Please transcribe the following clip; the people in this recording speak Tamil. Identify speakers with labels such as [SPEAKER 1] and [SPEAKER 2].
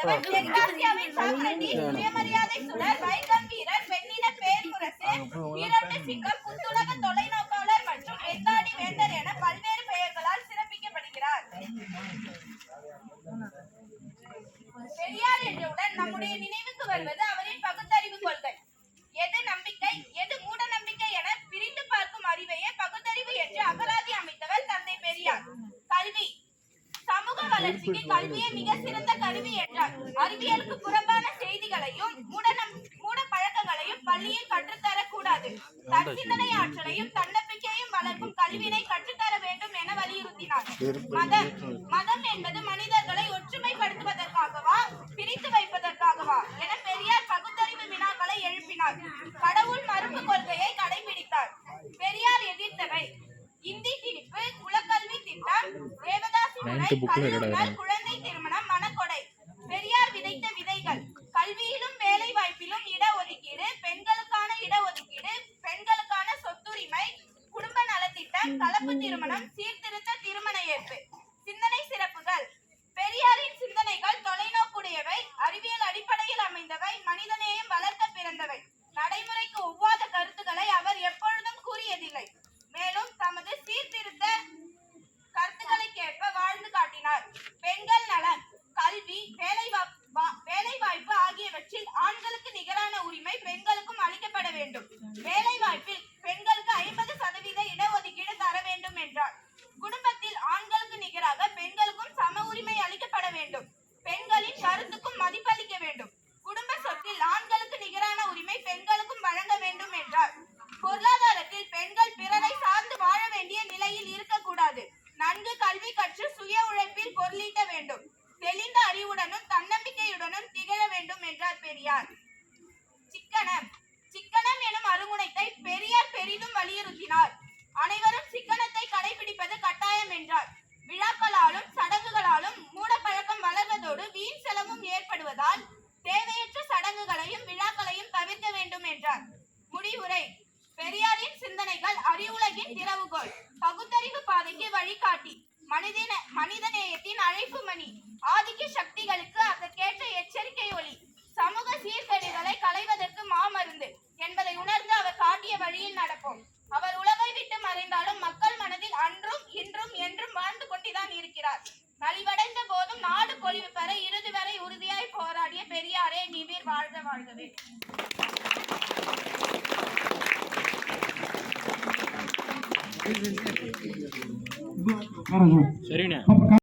[SPEAKER 1] இல்லாதவன் தெற்காசியாவின் சாக்ரடீஸ், சுயமரியாதை சுடர், வைக்கம் வீரர், பெண்ணின பேர்முரசு, ஈரோட்டு சிங்கம், புத்துலக தொலைநோக்காளர் மற்றும் எத்தாடி வேந்தர் என பல்வேறு பெயர்களால் சிறப்பிக்கப்படுகிறார். பெரியார் என்றவுடன் நம்முடைய நினைவுக்கு வருவது அவரின் பகுத்தறிவு கொள்கை. எது நம்பிக்கை, எது மூட நம்பிக்கை என பிரித்து பார்க்கும் அறிவையே பகுத்தறிவு என்று அகராதி அமைத்தவர் தந்தை பெரியார். கல்வி, சமூக வளர்ச்சிக்கு கல்வியே மிக சிறந்த கருவி என்றார். அறிவியலுக்கு புறம்பான செய்திகளையும் மூட பழக்கங்களையும் பள்ளியில் கற்றுத்தரக் கூடாது. தற்சிந்தனை ஆற்றலையும் தன்னம்பிக்கையும் வளர்க்கும் கல்வியினை கற்றுத்தர வேண்டும் என வலியுறுத்தினார். மதம் என்பது மனிதர்களை ஒற்றுமைப்படுத்துவதற்காகவா, பிரித்து வைப்பதற்காகவா என பெரியார் பகுத்தறிவு வினாக்களை எழுப்பினார். கடவுள் மறுப்பு கொள்கையை கடைபிடித்தார். பெரியார் எதிர்த்தவை: இந்தி திணிப்பு, குலக்கல்வி திட்டம், தேவதாசி முறை, கல்லூரிகள், குழந்தை திருமணம், மனக்கொடை. பெரியார் விதைத்த விதைகள்: கல்வியிலும் வேலை வாய்ப்பிலும் இடஒதுக்கீடு, பெண்களுக்கான இடஒதுக்கீடு, பெண்களுக்கான சொத்துரிமை, குடும்ப நலத்திட்டம், கலப்பு திருமணம், சீர்திருத்த திருமண ஏற்பு. சிந்தனை சிறப்புகள்: பெரியாரின் சிந்தனைகள் தொலைநோக்குடையவை, அறிவியல் அடிப்படையில் அமைந்தவை, மனிதநேயம் வளர்க்க பிறந்தவை. நடைமுறைக்கு ஒவ்வாத கருத்துக்களை அவர் எப்பொழுதும் கூறியதில்லை. மேலும் தமது சீர்திருத்த கருத்துக்களுக்கேற்ப வாழ்ந்து காட்டினார். பெண்கள் நலன், கல்வி, வேலைவாய்ப்பு ஆகியவற்றில் ஆண்களுக்கு நிகரான உரிமை பெண்களுக்கும் அளிக்கப்பட வேண்டும். வேலை வாய்ப்பில் பெண்களுக்கு 50% இடஒதுக்கீடு தர வேண்டும் என்றார். குடும்பத்தில் ஆண்களுக்கு நிகராக பெண்களுக்கும் சம உரிமை அளிக்கப்பட வேண்டும். பெண்களின் கருத்துக்கும் மதிப்பளிக்க வேண்டும். குடும்ப சொத்தில் ஆண்களுக்கு நிகரான உரிமை பெண்களுக்கும் வழங்க வேண்டும் என்றார். பொருளாதாரத்தில் பெண்கள் பிறரை சார்ந்து வாழ வேண்டிய நிலையில் இருக்கக்கூடாது. நன்கு கல்வி கற்று சுய உழைப்பில் பொருளீட்ட வேண்டும். தெளிந்த அறிவுடனும் தன்னம்பிக்கையுடனும் திகழ வேண்டும் என்றார் பெரியார். சிக்கனம் எனும் அருங்குணத்தை பெரியார் பெரிதும் வலியுறுத்தினார். அனைவரும் சிக்கனத்தை கடைபிடிப்பது கட்டாயம் என்றார். விழாக்களாலும் சடங்குகளாலும் மூடப்பழக்கம் வளர்வதோடு வீண் செலவும் ஏற்படுவதால் தேவையற்ற சடங்குகளையும் விழாக்களையும் தவிர்க்க வேண்டும் என்றார். முடிவுரை: பெரியாரின் சிந்தனைகள் அறிவுலகின் திறவுகோல், பகுத்தறிவு பாதைக்கு வழிகாட்டி, மனிதநேயத்தின் அழைப்பு மணி, ஆதிக்க சக்திகளுக்கு அதற்கேற்ற எச்சரிக்கை ஒலி, சமூக சீர்கேடுகளை களைவதற்கு மாமருந்து என்பதை உணர்ந்து அவர் காட்டிய வழியில் நடப்போம். அவர் உலகை விட்டு மறைந்தாலும் மக்கள் மனதில் அன்றும் இன்றும் என்றும் வாழ்ந்து கொண்டுதான் இருக்கிறார். நலிவடைந்த போதும் நாடு பொலிவு பெற இறுதி வரை உறுதியாய் போராடிய பெரியாரே நீர் வாழ்க வாழ்கவே.
[SPEAKER 2] சரிண்ணே.